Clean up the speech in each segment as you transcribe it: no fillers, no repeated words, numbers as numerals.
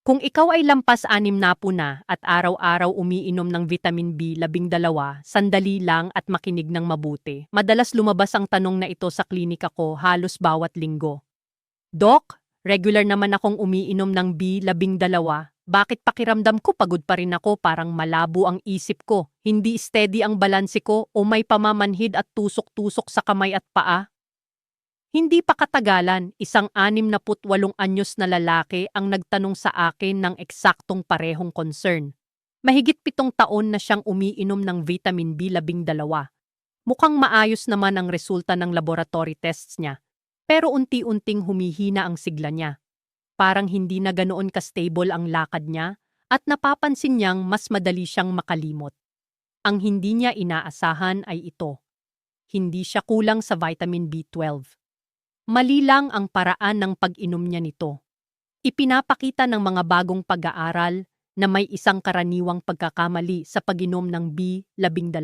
Kung ikaw ay lampas-anim na po na at araw-araw umiinom ng vitamin B12, sandali lang at makinig ng mabuti. Madalas lumabas ang tanong na ito sa klinika ko halos bawat linggo. Dok, regular naman akong umiinom ng B12. Bakit pakiramdam ko pagod pa rin ako, parang malabo ang isip ko, hindi steady ang balanse ko o may pamamanhid at tusok-tusok sa kamay at paa? Hindi pa katagalan, isang 68 anyos na lalaki ang nagtanong sa akin ng eksaktong parehong concern. Mahigit 7 taon na siyang umiinom ng vitamin B12. Mukhang maayos naman ang resulta ng laboratory tests niya. Pero unti-unting humihina ang sigla niya. Parang hindi na ganoon ka-stable ang lakad niya at napapansin niyang mas madali siyang makalimot. Ang hindi niya inaasahan ay ito. Hindi siya kulang sa vitamin B12. Mali lang ang paraan ng pag-inom niya nito. Ipinapakita ng mga bagong pag-aaral na may isang karaniwang pagkakamali sa pag-inom ng B12,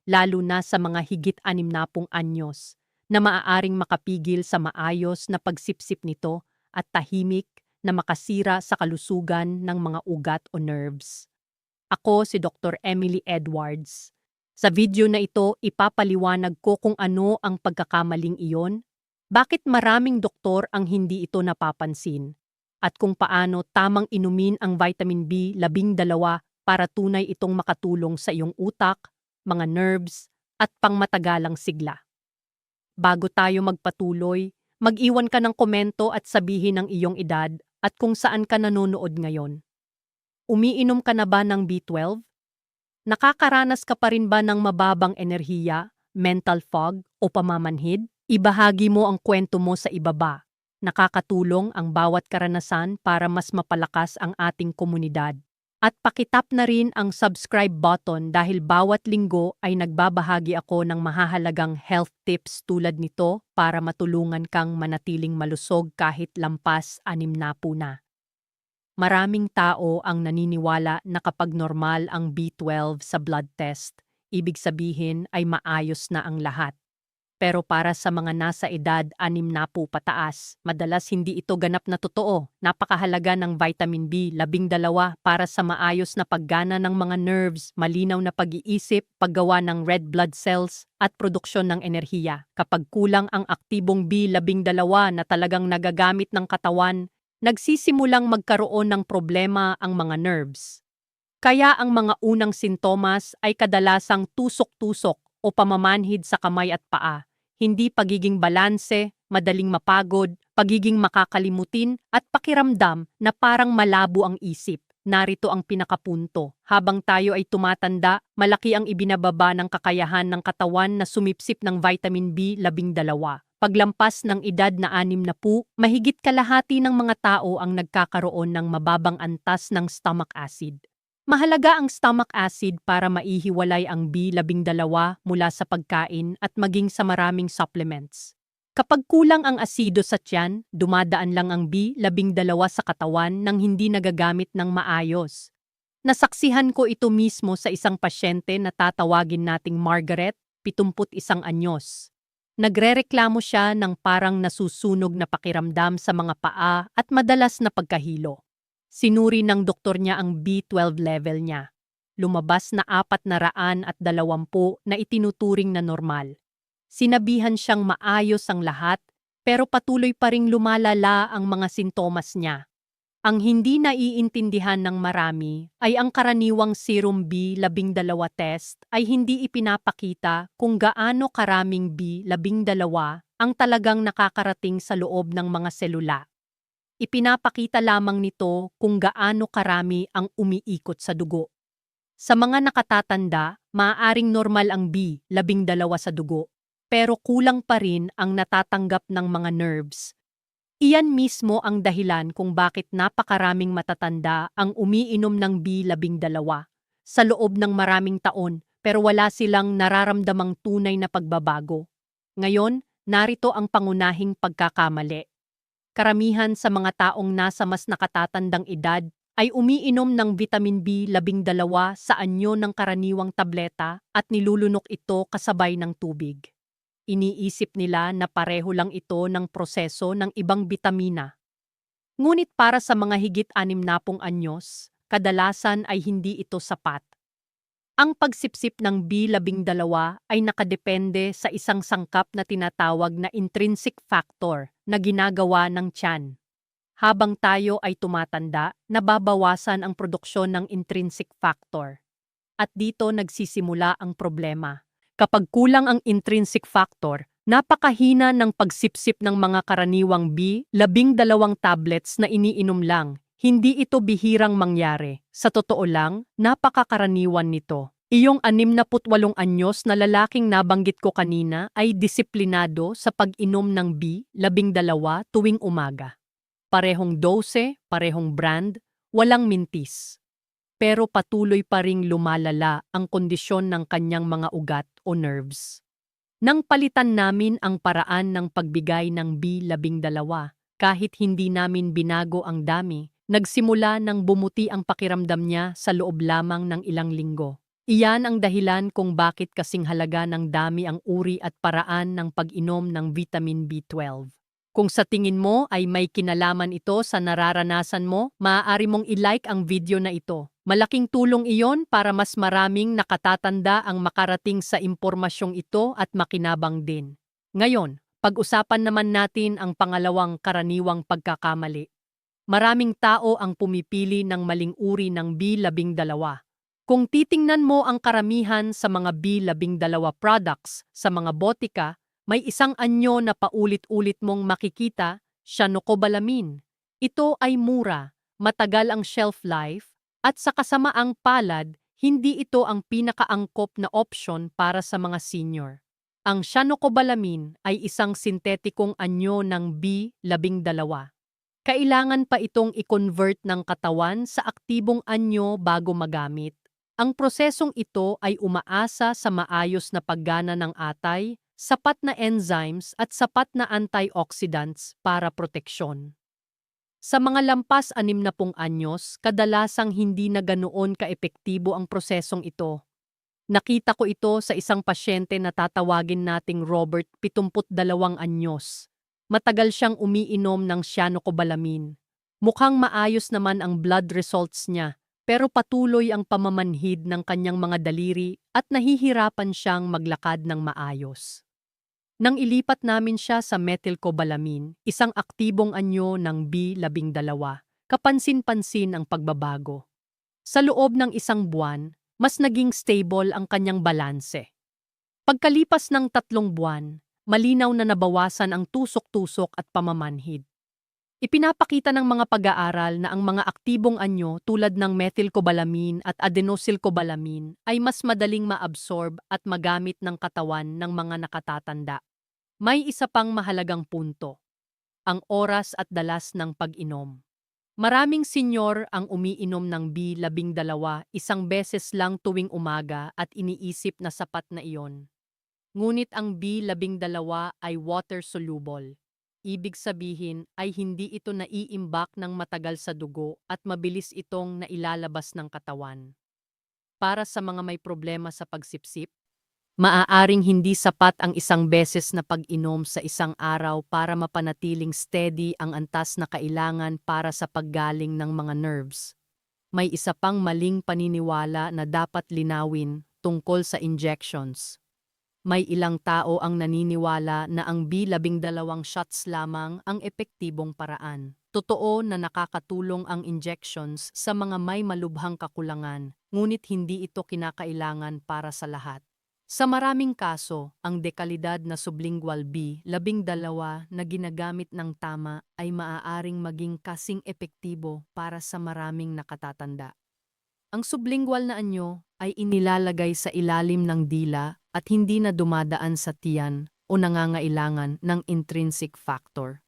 lalo na sa mga higit 60 anyos, na maaaring makapigil sa maayos na pagsipsip nito at tahimik na makasira sa kalusugan ng mga ugat o nerves. Ako si Dr. Emily Edwards. Sa video na ito, ipapaliwanag ko kung ano ang pagkakamaling iyon, bakit maraming doktor ang hindi ito napapansin, at kung paano tamang inumin ang vitamin B12 para tunay itong makatulong sa iyong utak, mga nerves, at pangmatagalang sigla. Bago tayo magpatuloy, mag-iwan ka ng komento at sabihin ang iyong edad at kung saan ka nanonood ngayon. Umiinom ka na ba ng B12? Nakakaranas ka pa rin ba ng mababang enerhiya, mental fog o pamamanhid? Ibahagi mo ang kwento mo sa ibaba. Nakakatulong ang bawat karanasan para mas mapalakas ang ating komunidad. At pakitap na rin ang subscribe button dahil bawat linggo ay nagbabahagi ako ng mahahalagang health tips tulad nito para matulungan kang manatiling malusog kahit lampas 60 na. Maraming tao ang naniniwala na kapag normal ang B12 sa blood test, ibig sabihin ay maayos na ang lahat. Pero para sa mga nasa edad 60 pataas, madalas hindi ito ganap na totoo. Napakahalaga ng vitamin B12 para sa maayos na paggana ng mga nerves, malinaw na pag-iisip, paggawa ng red blood cells, at produksyon ng enerhiya. Kapag kulang ang aktibong B12 na talagang nagagamit ng katawan, nagsisimulang magkaroon ng problema ang mga nerves. Kaya ang mga unang sintomas ay kadalasang tusok-tusok o pamamanhid sa kamay at paa, hindi pagiging balanse, madaling mapagod, pagiging makakalimutin at pakiramdam na parang malabo ang isip. Narito ang pinakapunto. Habang tayo ay tumatanda, malaki ang ibinababa ng kakayahan ng katawan na sumipsip ng vitamin B12. Paglampas ng edad na 60, mahigit kalahati ng mga tao ang nagkakaroon ng mababang antas ng stomach acid. Mahalaga ang stomach acid para maihiwalay ang B12 mula sa pagkain at maging sa maraming supplements. Kapag kulang ang asido sa tiyan, dumadaan lang ang B12 sa katawan nang hindi nagagamit ng maayos. Nasaksihan ko ito mismo sa isang pasyente na tatawagin nating Margaret, 71 anyos. Nagrereklamo siya ng parang nasusunog na pakiramdam sa mga paa at madalas na pagkahilo. Sinuri ng doktor niya ang B12 level niya. Lumabas na 420 na itinuturing na normal. Sinabihan siyang maayos ang lahat, pero patuloy pa ring lumalala ang mga sintomas niya. Ang hindi naiintindihan ng marami ay ang karaniwang serum B12 test ay hindi ipinapakita kung gaano karaming B12 ang talagang nakakarating sa loob ng mga selula. Ipinapakita lamang nito kung gaano karami ang umiikot sa dugo. Sa mga nakatatanda, maaaring normal ang B12 sa dugo, pero kulang pa rin ang natatanggap ng mga nerves. Iyan mismo ang dahilan kung bakit napakaraming matatanda ang umiinom ng B12 sa loob ng maraming taon pero wala silang nararamdamang tunay na pagbabago. Ngayon, narito ang pangunahing pagkakamali. Karamihan sa mga taong nasa mas nakatatandang edad ay umiinom ng vitamin B12 sa anyo ng karaniwang tableta at nilulunok ito kasabay ng tubig. Iniisip nila na pareho lang ito ng proseso ng ibang bitamina. Ngunit para sa mga higit 60 anyos, kadalasan ay hindi ito sapat. Ang pagsipsip ng B12 ay nakadepende sa isang sangkap na tinatawag na intrinsic factor na ginagawa ng tiyan. Habang tayo ay tumatanda, nababawasan ang produksyon ng intrinsic factor. At dito nagsisimula ang problema. Kapag kulang ang intrinsic factor, napakahina ng pagsipsip ng mga karaniwang B12 tablets na iniinom lang. Hindi ito bihirang mangyari. Sa totoo lang, napakakaraniwan nito. Iyong 68 anyos na lalaking nabanggit ko kanina ay disiplinado sa pag-inom ng B12 tuwing umaga. Parehong dose, parehong brand, walang mintis. Pero patuloy pa ring lumalala ang kondisyon ng kanyang mga ugat o nerves. Nang palitan namin ang paraan ng pagbigay ng B12, kahit hindi namin binago ang dami, nagsimula ng bumuti ang pakiramdam niya sa loob lamang ng ilang linggo. Iyan ang dahilan kung bakit kasing halaga ng dami ang uri at paraan ng pag-inom ng vitamin B12. Kung sa tingin mo ay may kinalaman ito sa nararanasan mo, maaari mong i-like ang video na ito. Malaking tulong iyon para mas maraming nakatatanda ang makarating sa impormasyong ito at makinabang din. Ngayon, pag-usapan naman natin ang pangalawang karaniwang pagkakamali. Maraming tao ang pumipili ng maling uri ng B12. Kung titingnan mo ang karamihan sa mga B12 products sa mga botika, may isang anyo na paulit-ulit mong makikita, cyanocobalamin. Ito ay mura, matagal ang shelf life, at sa kasamaang palad, hindi ito ang pinakaangkop na opsyon para sa mga senior. Ang cyanocobalamin ay isang sintetikong anyo ng B12. Kailangan pa itong i-convert ng katawan sa aktibong anyo bago magamit. Ang prosesong ito ay umaasa sa maayos na paggana ng atay, sapat na enzymes at sapat na antioxidants para proteksyon. Sa mga lampas 60 anyos, kadalasang hindi na ganoon kaepektibo ang prosesong ito. Nakita ko ito sa isang pasyente na tatawagin nating Robert, 72 anyos. Matagal siyang umiinom ng cyanocobalamin. Mukhang maayos naman ang blood results niya, pero patuloy ang pamamanhid ng kanyang mga daliri at nahihirapan siyang maglakad ng maayos. Nang ilipat namin siya sa methylcobalamin, isang aktibong anyo ng B12, kapansin-pansin ang pagbabago. Sa loob ng isang buwan, mas naging stable ang kanyang balanse. Pagkalipas ng 3 buwan, malinaw na nabawasan ang tusok-tusok at pamamanhid. Ipinapakita ng mga pag-aaral na ang mga aktibong anyo tulad ng methylcobalamin at adenosylcobalamin ay mas madaling maabsorb at magamit ng katawan ng mga nakatatanda. May isa pang mahalagang punto, ang oras at dalas ng pag-inom. Maraming senyor ang umiinom ng B12 isang beses lang tuwing umaga at iniisip na sapat na iyon. Ngunit ang B12 ay water-soluble. Ibig sabihin ay hindi ito naiimbak ng matagal sa dugo at mabilis itong nailalabas ng katawan. Para sa mga may problema sa pagsipsip, maaaring hindi sapat ang isang beses na pag-inom sa isang araw para mapanatiling steady ang antas na kailangan para sa paggaling ng mga nerves. May isa pang maling paniniwala na dapat linawin tungkol sa injections. May ilang tao ang naniniwala na ang B12 shots lamang ang epektibong paraan. Totoo na nakakatulong ang injections sa mga may malubhang kakulangan, ngunit hindi ito kinakailangan para sa lahat. Sa maraming kaso, ang dekalidad na sublingual B12 na ginagamit ng tama ay maaaring maging kasing epektibo para sa maraming nakatatanda. Ang sublingual na anyo ay inilalagay sa ilalim ng dila at hindi na dumadaan sa tiyan o nangangailangan ng intrinsic factor.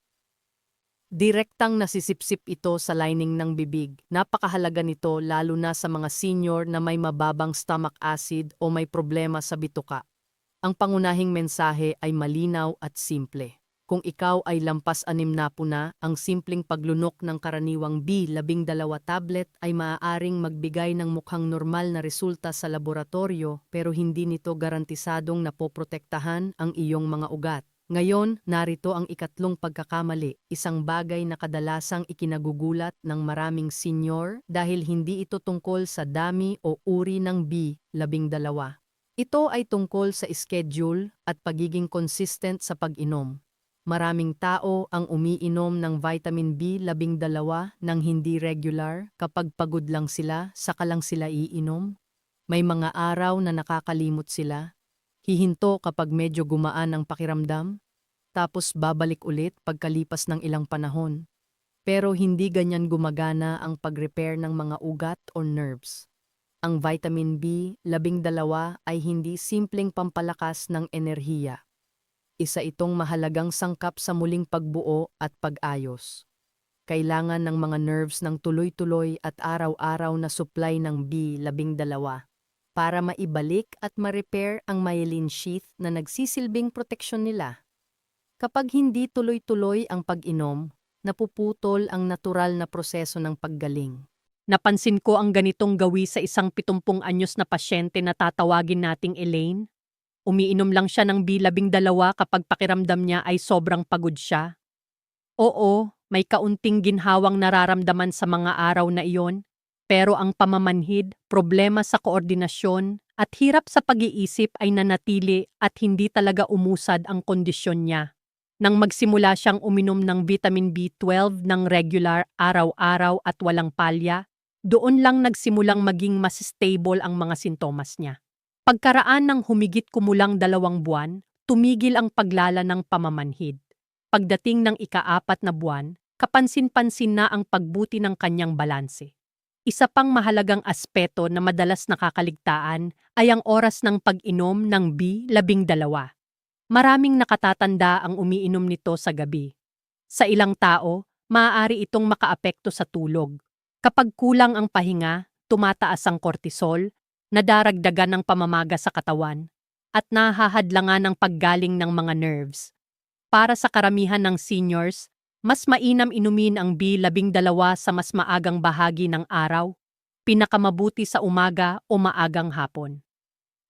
Direktang nasisipsip ito sa lining ng bibig. Napakahalaga nito lalo na sa mga senior na may mababang stomach acid o may problema sa bituka. Ang pangunahing mensahe ay malinaw at simple. Kung ikaw ay lampas 60 na, ang simpleng paglunok ng karaniwang B12 tablet ay maaaring magbigay ng mukhang normal na resulta sa laboratorio pero hindi nito garantisadong napoprotektahan ang iyong mga ugat. Ngayon, narito ang ikatlong pagkakamali, isang bagay na kadalasang ikinagugulat ng maraming senior dahil hindi ito tungkol sa dami o uri ng B12. Ito ay tungkol sa schedule at pagiging consistent sa pag-inom. Maraming tao ang umiinom ng vitamin B12 nang hindi regular kapag pagod lang sila, saka lang sila iinom. May mga araw na nakakalimot sila. Hihinto kapag medyo gumaan ang pakiramdam, tapos babalik ulit pagkalipas ng ilang panahon. Pero hindi ganyan gumagana ang pag-repair ng mga ugat o nerves. Ang vitamin B12 ay hindi simpleng pampalakas ng enerhiya. Isa itong mahalagang sangkap sa muling pagbuo at pag-ayos. Kailangan ng mga nerves ng tuloy-tuloy at araw-araw na supply ng B12 para maibalik at ma-repair ang myelin sheath na nagsisilbing proteksyon nila. Kapag hindi tuloy-tuloy ang pag-inom, napuputol ang natural na proseso ng paggaling. Napansin ko ang ganitong gawi sa isang 70 anyos na pasyente na tatawagin nating Elaine. Umiinom lang siya ng B12 kapag pakiramdam niya ay sobrang pagod siya. Oo, may kaunting ginhawang nararamdaman sa mga araw na iyon, pero ang pamamanhid, problema sa koordinasyon, at hirap sa pag-iisip ay nanatili at hindi talaga umusad ang kondisyon niya. Nang magsimula siyang uminom ng vitamin B12 ng regular araw-araw at walang palya, doon lang nagsimulang maging mas stable ang mga sintomas niya. Pagkaraan ng humigit kumulang 2 buwan, tumigil ang paglala ng pamamanhid. Pagdating ng ika-4 na buwan, kapansin-pansin na ang pagbuti ng kanyang balanse. Isa pang mahalagang aspeto na madalas nakakaligtaan ay ang oras ng pag-inom ng B12. Maraming nakatatanda ang umiinom nito sa gabi. Sa ilang tao, maaari itong makaapekto sa tulog. Kapag kulang ang pahinga, tumataas ang cortisol, nadaragdagan ng pamamaga sa katawan, at nahahadlangan ng paggaling ng mga nerves. Para sa karamihan ng seniors, mas mainam inumin ang B12 sa mas maagang bahagi ng araw, pinakamabuti sa umaga o maagang hapon.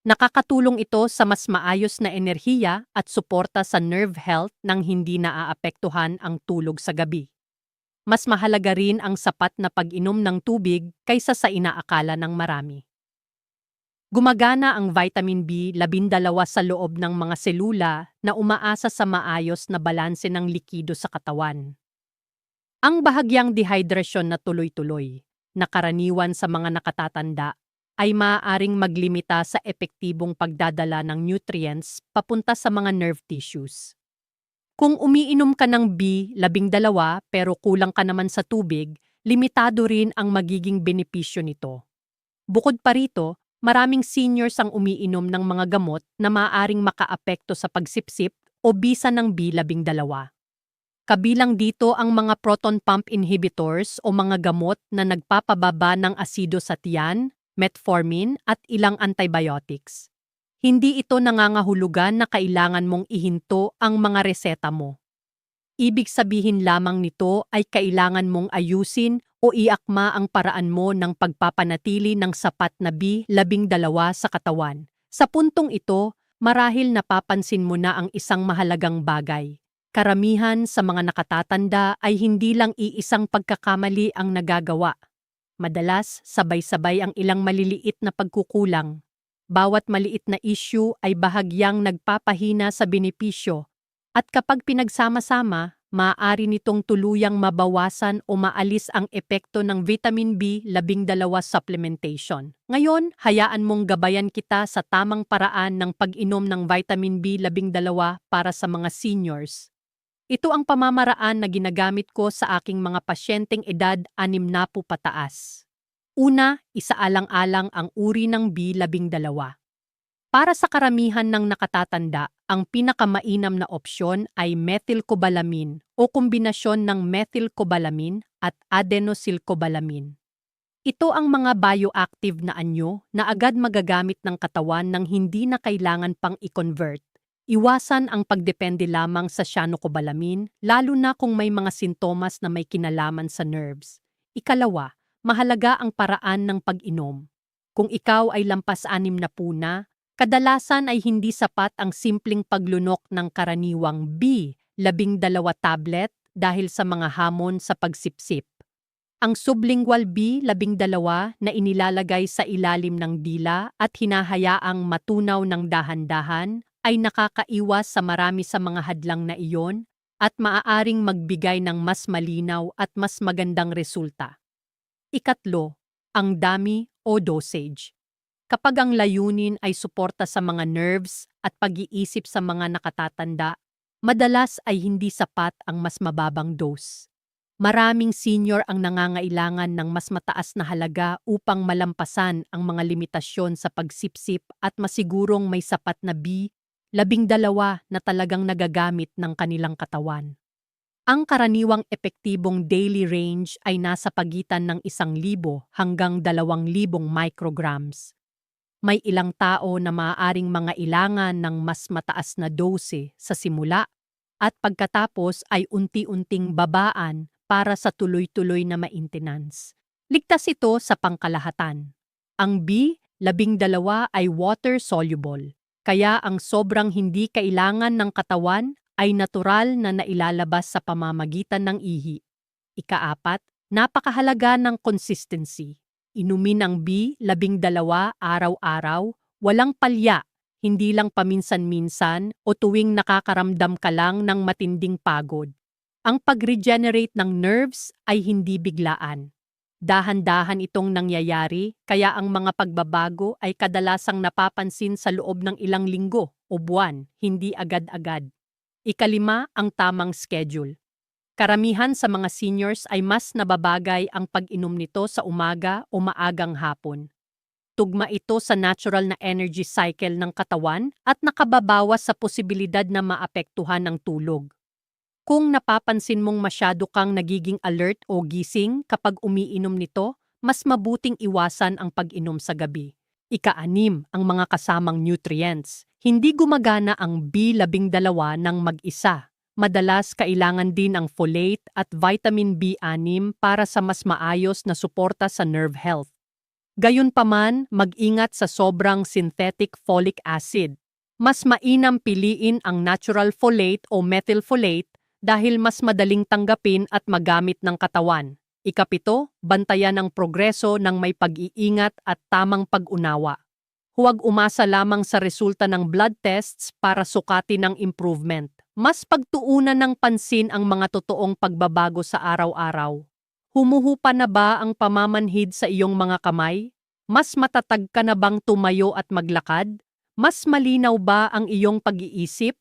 Nakakatulong ito sa mas maayos na enerhiya at suporta sa nerve health nang hindi naaapektuhan ang tulog sa gabi. Mas mahalaga rin ang sapat na pag-inom ng tubig kaysa sa inaakala ng marami. Gumagana ang vitamin B12 sa loob ng mga selula na umaasa sa maayos na balanse ng likido sa katawan. Ang bahagyang dehydrasyon na tuloy-tuloy, na karaniwan sa mga nakatatanda, ay maaaring maglimita sa epektibong pagdadala ng nutrients papunta sa mga nerve tissues. Kung umiinom ka ng B12 pero kulang ka naman sa tubig, limitado rin ang magiging benepisyo nito. Bukod pa rito, maraming seniors ang umiinom ng mga gamot na maaaring makaapekto sa pagsipsip o bisa ng B12. Kabilang dito ang mga proton pump inhibitors o mga gamot na nagpapababa ng asido sa tiyan, metformin at ilang antibiotics. Hindi ito nangangahulugan na kailangan mong ihinto ang mga reseta mo. Ibig sabihin lamang nito ay kailangan mong ayusin o iakma ang paraan mo ng pagpapanatili ng sapat na B12 sa katawan. Sa puntong ito, marahil napapansin mo na ang isang mahalagang bagay. Karamihan sa mga nakatatanda ay hindi lang iisang pagkakamali ang nagagawa. Madalas, sabay-sabay ang ilang maliliit na pagkukulang. Bawat maliit na issue ay bahagyang nagpapahina sa benepisyo at kapag pinagsama-sama, maaari nitong tuluyang mabawasan o maalis ang epekto ng vitamin B12 supplementation. Ngayon, hayaan mong gabayan kita sa tamang paraan ng pag-inom ng vitamin B12 para sa mga seniors. Ito ang pamamaraan na ginagamit ko sa aking mga pasyenteng edad 60 pataas. Una, isaalang-alang ang uri ng B12. Para sa karamihan ng nakatatanda, ang pinakamainam na opsyon ay methylcobalamin o kombinasyon ng methylcobalamin at adenosylcobalamin. Ito ang mga bioactive na anyo na agad magagamit ng katawan nang hindi na kailangan pang i-convert. Iwasan ang pagdepende lamang sa cyanocobalamin, lalo na kung may mga sintomas na may kinalaman sa nerves. Ikalawa, mahalaga ang paraan ng pag-inom. Kung ikaw ay lampas 60 na, Kadalasan ay hindi sapat ang simpleng paglunok ng karaniwang B12 tablet dahil sa mga hamon sa pagsipsip. Ang sublingual B12 na inilalagay sa ilalim ng dila at hinahayaang matunaw ng dahan-dahan ay nakakaiwas sa marami sa mga hadlang na iyon at maaaring magbigay ng mas malinaw at mas magandang resulta. Ikatlo, ang dami o dosage. Kapag ang layunin ay suporta sa mga nerves at pag-iisip sa mga nakatatanda, madalas ay hindi sapat ang mas mababang dose. Maraming senior ang nangangailangan ng mas mataas na halaga upang malampasan ang mga limitasyon sa pagsipsip at masigurong may sapat na B12 na talagang nagagamit ng kanilang katawan. Ang karaniwang epektibong daily range ay nasa pagitan ng 1,000 hanggang 2,000 micrograms. May ilang tao na maaaring mangailangan ng mas mataas na dose sa simula at pagkatapos ay unti-unting babaan para sa tuloy-tuloy na maintenance. Ligtas ito sa pangkalahatan. Ang B12 ay water-soluble, kaya ang sobrang hindi kailangan ng katawan ay natural na nailalabas sa pamamagitan ng ihi. Ikaapat, napakahalaga ng consistency. Inumin ang B12 araw-araw, walang palya, hindi lang paminsan-minsan o tuwing nakakaramdam ka lang ng matinding pagod. Ang pag-regenerate ng nerves ay hindi biglaan. Dahan-dahan itong nangyayari kaya ang mga pagbabago ay kadalasang napapansin sa loob ng ilang linggo o buwan, hindi agad-agad. Ikalima, ang tamang schedule. Karamihan sa mga seniors ay mas nababagay ang pag-inom nito sa umaga o maagang hapon. Tugma ito sa natural na energy cycle ng katawan at nakababawas sa posibilidad na maapektuhan ng tulog. Kung napapansin mong masyado kang nagiging alert o gising kapag umiinom nito, mas mabuting iwasan ang pag-inom sa gabi. Ika-6, ang mga kasamang nutrients. Hindi gumagana ang B12 ng mag-isa. Madalas kailangan din ang folate at vitamin B6 para sa mas maayos na suporta sa nerve health. Gayunpaman, mag-ingat sa sobrang synthetic folic acid. Mas mainam piliin ang natural folate o methylfolate dahil mas madaling tanggapin at magamit ng katawan. Ikapito, bantayan ang progreso ng may pag-iingat at tamang pag-unawa. Huwag umasa lamang sa resulta ng blood tests para sukatin ang improvement. Mas pagtuunan ng pansin ang mga totoong pagbabago sa araw-araw. Humuhupa na ba ang pamamanhid sa iyong mga kamay? Mas matatag ka na bang tumayo at maglakad? Mas malinaw ba ang iyong pag-iisip?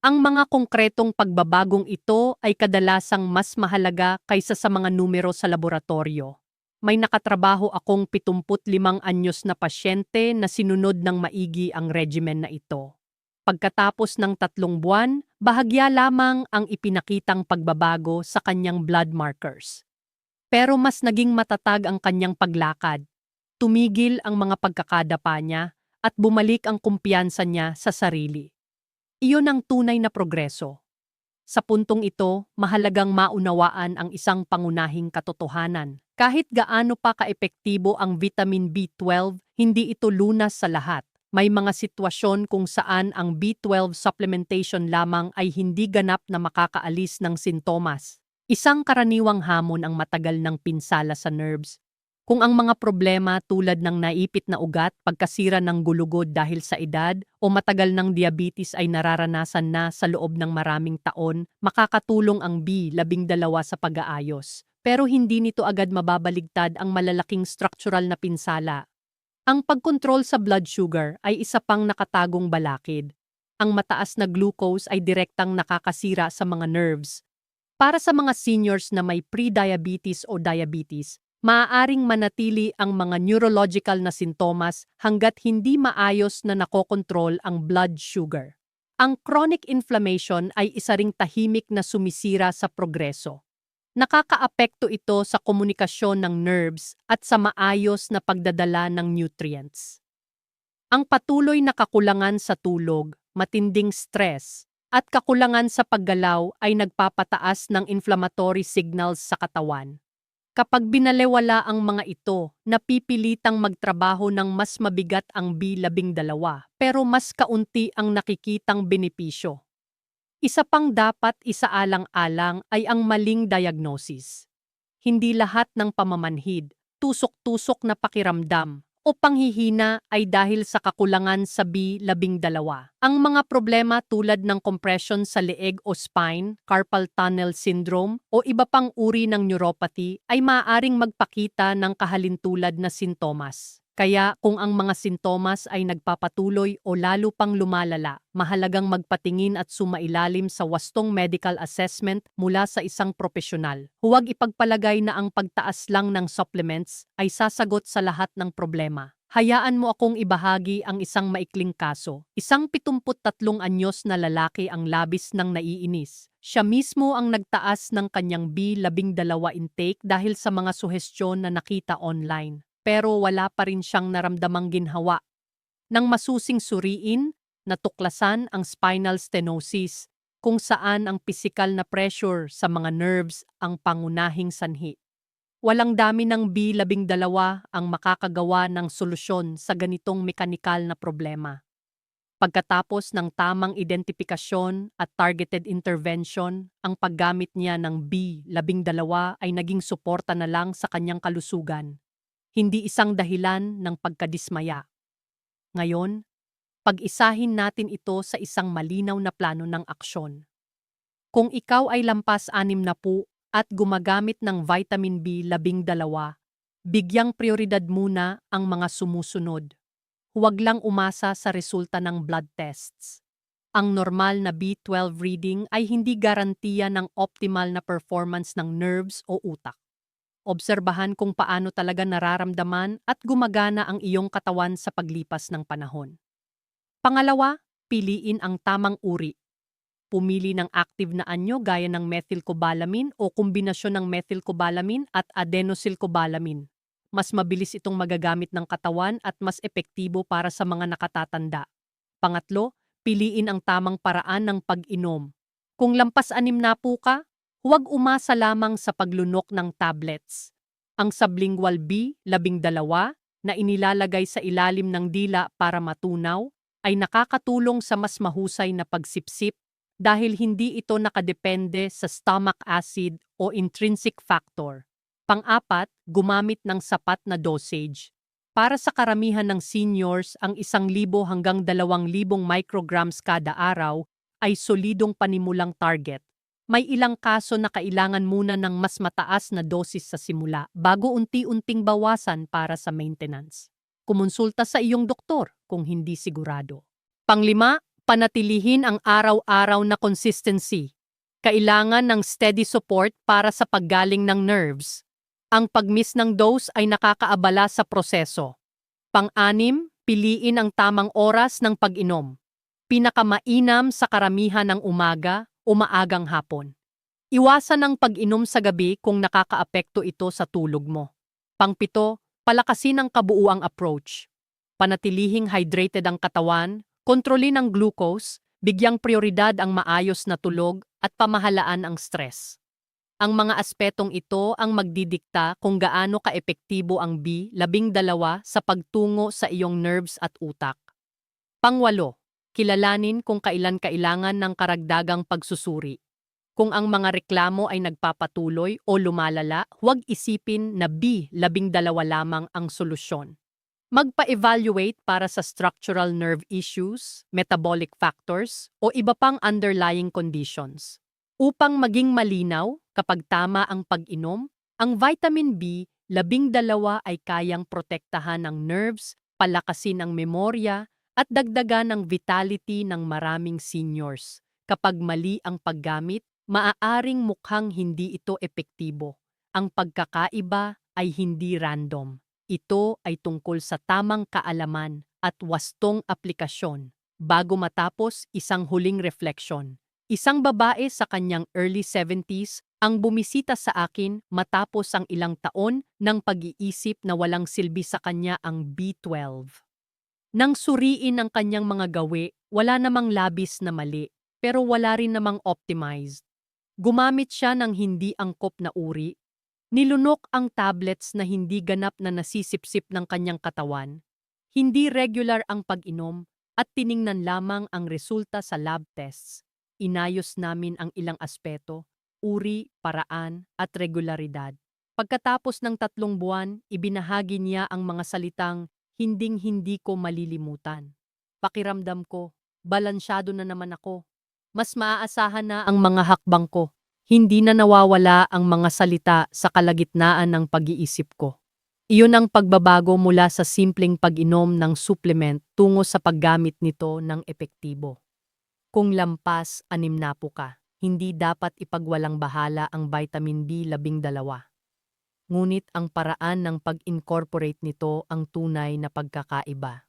Ang mga konkretong pagbabagong ito ay kadalasang mas mahalaga kaysa sa mga numero sa laboratorio. May nakatrabaho akong 75 anyos na pasyente na sinunod ng maigi ang regimen na ito. Pagkatapos ng 3 buwan, bahagya lamang ang ipinakitang pagbabago sa kanyang blood markers. Pero mas naging matatag ang kanyang paglakad. Tumigil ang mga pagkakadapa niya at bumalik ang kumpiyansa niya sa sarili. Iyon ang tunay na progreso. Sa puntong ito, mahalagang maunawaan ang isang pangunahing katotohanan. Kahit gaano pa kaepektibo ang vitamin B12, hindi ito lunas sa lahat. May mga sitwasyon kung saan ang B12 supplementation lamang ay hindi ganap na makakaalis ng sintomas. Isang karaniwang hamon ang matagal ng pinsala sa nerves. Kung ang mga problema tulad ng naipit na ugat, pagkasira ng gulugod dahil sa edad, o matagal ng diabetes ay nararanasan na sa loob ng maraming taon, makakatulong ang B12 sa pag-aayos. Pero hindi nito agad mababaligtad ang malalaking structural na pinsala. Ang pagkontrol sa blood sugar ay isa pang nakatagong balakid. Ang mataas na glucose ay direktang nakakasira sa mga nerves. Para sa mga seniors na may pre-diabetes o diabetes, maaaring manatili ang mga neurological na sintomas hanggat hindi maayos na nakokontrol ang blood sugar. Ang chronic inflammation ay isa ring tahimik na sumisira sa progreso. Nakakaapekto ito sa komunikasyon ng nerves at sa maayos na pagdadala ng nutrients. Ang patuloy na kakulangan sa tulog, matinding stress, at kakulangan sa paggalaw ay nagpapataas ng inflammatory signals sa katawan. Kapag binalewala ang mga ito, napipilitang magtrabaho ng mas mabigat ang B12 pero mas kaunti ang nakikitang benepisyo. Isa pang dapat isaalang-alang ay ang maling diagnosis. Hindi lahat ng pamamanhid, tusok-tusok na pakiramdam, o panghihina ay dahil sa kakulangan sa B12. Ang mga problema tulad ng compression sa leeg o spine, carpal tunnel syndrome, o iba pang uri ng neuropathy ay maaaring magpakita ng kahalintulad na sintomas. Kaya kung ang mga sintomas ay nagpapatuloy o lalo pang lumalala, mahalagang magpatingin at sumailalim sa wastong medical assessment mula sa isang propesyonal. Huwag ipagpalagay na ang pagtaas lang ng supplements ay sasagot sa lahat ng problema. Hayaan mo akong ibahagi ang isang maikling kaso. Isang 73 anyos na lalaki ang labis ng naiinis. Siya mismo ang nagtaas ng kanyang B12 intake dahil sa mga suhestyon na nakita online. Pero wala pa rin siyang naramdamang ginhawa. Nang masusing suriin, natuklasan ang spinal stenosis, kung saan ang pisikal na pressure sa mga nerves ang pangunahing sanhi. Walang dami ng B12 ang makakagawa ng solusyon sa ganitong mekanikal na problema. Pagkatapos ng tamang identifikasyon at targeted intervention, ang paggamit niya ng B12 ay naging suporta na lang sa kanyang kalusugan, hindi isang dahilan ng pagkadismaya. Ngayon, pag-isahin natin ito sa isang malinaw na plano ng aksyon. Kung ikaw ay lampas 60 at gumagamit ng vitamin B12, bigyang prioridad muna ang mga sumusunod. Huwag lang umasa sa resulta ng blood tests. Ang normal na B12 reading ay hindi garantiya ng optimal na performance ng nerves o utak. Obserbahan kung paano talaga nararamdaman at gumagana ang iyong katawan sa paglipas ng panahon. Pangalawa, piliin ang tamang uri. Pumili ng active na anyo gaya ng methylcobalamin o kombinasyon ng methylcobalamin at adenosylcobalamin. Mas mabilis itong magagamit ng katawan at mas epektibo para sa mga nakatatanda. Pangatlo, piliin ang tamang paraan ng pag-inom. Kung lampas 60 ka, huwag umasa lamang sa paglunok ng tablets. Ang sublingual B12 na inilalagay sa ilalim ng dila para matunaw ay nakakatulong sa mas mahusay na pagsipsip dahil hindi ito nakadepende sa stomach acid o intrinsic factor. Pang-apat, gumamit ng sapat na dosage. Para sa karamihan ng seniors, ang 1,000 hanggang 2,000 micrograms kada araw ay solidong panimulang target. May ilang kaso na kailangan muna ng mas mataas na dosis sa simula bago unti-unting bawasan para sa maintenance. Kumonsulta sa iyong doktor kung hindi sigurado. Panglima, panatilihin ang araw-araw na consistency. Kailangan ng steady support para sa paggaling ng nerves. Ang pag-miss ng dose ay nakakaabala sa proseso. Pang-anim, piliin ang tamang oras ng pag-inom. Pinakamainam sa karamihan ng umaga o maagang hapon. Iwasan ang pag-inom sa gabi kung nakakaapekto ito sa tulog mo. Pang-pito, palakasin ang kabuuang approach. Panatilihing hydrated ang katawan, kontrolin ang glucose, bigyang prioridad ang maayos na tulog at pamahalaan ang stress. Ang mga aspetong ito ang magdidikta kung gaano kaepektibo ang B12 sa pagtungo sa iyong nerves at utak. Pangwalo, kilalanin kung kailan kailangan ng karagdagang pagsusuri. Kung ang mga reklamo ay nagpapatuloy o lumalala, huwag isipin na B12 lamang ang solusyon. Magpa-evaluate para sa structural nerve issues, metabolic factors, o iba pang underlying conditions. Upang maging malinaw, kapag tama ang pag-inom, ang vitamin B12 ay kayang protektahan ng nerves, palakasin ang memorya, at dagdagan ng vitality ng maraming seniors. Kapag mali ang paggamit, maaaring mukhang hindi ito epektibo. Ang pagkakaiba ay hindi random. Ito ay tungkol sa tamang kaalaman at wastong aplikasyon. Bago matapos, isang huling refleksyon. Isang babae sa kanyang early 70s ang bumisita sa akin matapos ang ilang taon ng pag-iisip na walang silbi sa kanya ang B12. Nang suriin ang kanyang mga gawi, wala namang labis na mali, pero wala rin namang optimized. Gumamit siya ng hindi angkop na uri, Nilunok ang tablets na hindi ganap na nasisipsip ng kanyang katawan. Hindi regular ang pag-inom at tiningnan lamang ang resulta sa lab tests. Inayos namin ang ilang aspeto, uri, paraan at regularidad. Pagkatapos ng 3 buwan, ibinahagi niya ang mga salitang hinding-hindi ko malilimutan. Pakiramdam ko, balansyado na naman ako. Mas maaasahan na ang mga hakbang ko. Hindi na nawawala ang mga salita sa kalagitnaan ng pag-iisip ko. Iyon ang pagbabago mula sa simpleng pag-inom ng supplement tungo sa paggamit nito ng epektibo. Kung lampas 6 ka, hindi dapat ipagwalang bahala ang vitamin B12. Ngunit ang paraan ng pag-incorporate nito ang tunay na pagkakaiba.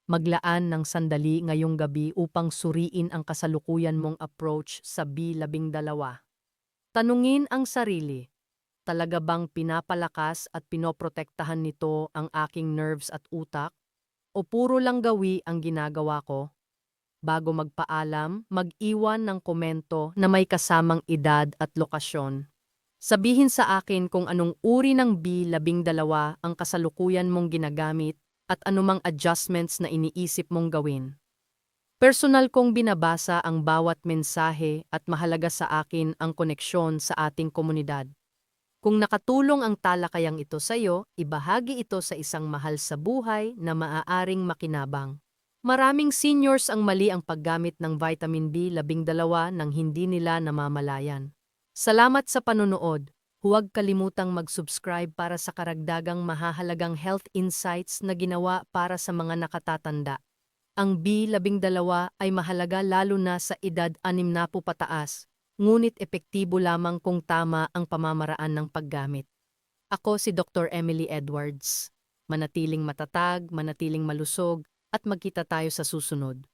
Maglaan ng sandali ngayong gabi upang suriin ang kasalukuyan mong approach sa B12. Tanungin ang sarili, talaga bang pinapalakas at pinoprotektahan nito ang aking nerves at utak? O puro lang gawi ang ginagawa ko? Bago magpaalam, mag-iwan ng komento na may kasamang edad at lokasyon. Sabihin sa akin kung anong uri ng B12 ang kasalukuyan mong ginagamit at anumang adjustments na iniisip mong gawin. Personal kong binabasa ang bawat mensahe at mahalaga sa akin ang koneksyon sa ating komunidad. Kung nakatulong ang talakayang ito sa iyo, ibahagi ito sa isang mahal sa buhay na maaaring makinabang. Maraming seniors ang mali ang paggamit ng vitamin B12 nang hindi nila namamalayan. Salamat sa panonood. Huwag kalimutang mag-subscribe para sa karagdagang mahahalagang health insights na ginawa para sa mga nakatatanda. Ang B12 ay mahalaga lalo na sa edad 60 pataas, ngunit epektibo lamang kung tama ang pamamaraan ng paggamit. Ako si Dr. Emily Edwards. Manatiling matatag, manatiling malusog, at magkita tayo sa susunod.